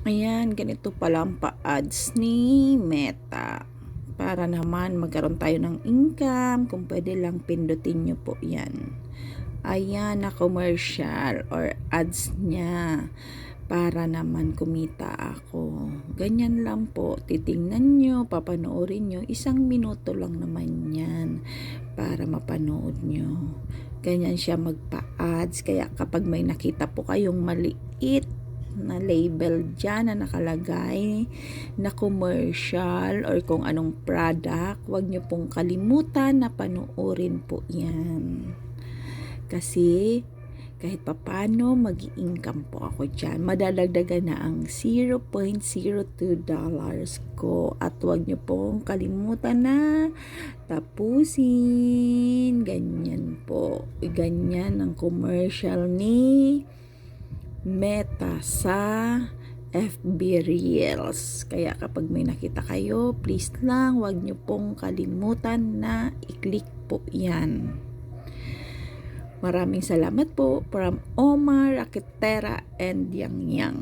Ayan, ganito pala ang pa-ads ni Meta. Para naman magkaroon tayo ng income, kung pwede lang pindutin nyo po yan. Ayan na commercial or ads niya. Para naman kumita ako. Ganyan lang po. Titingnan nyo, papanoorin nyo. 1 minuto lang naman yan para mapanood nyo. Ganyan siya magpa-ads. Kaya kapag may nakita po kayong maliit na label dyan na nakalagay na commercial or kung anong product, huwag nyo pong kalimutan na panoorin po yan. Kasi kahit papano mag-i-income po ako dyan. Madadagdagan na ang $0.02 ko. At huwag nyo pong kalimutan na tapusin. Ganyan po. Ganyan ang commercial ni Meta sa FB Reels. Kaya kapag may nakita kayo, please lang, huwag nyo pong kalimutan na i-click po yan. Maraming salamat po from Omar Raketera and Yang Yang.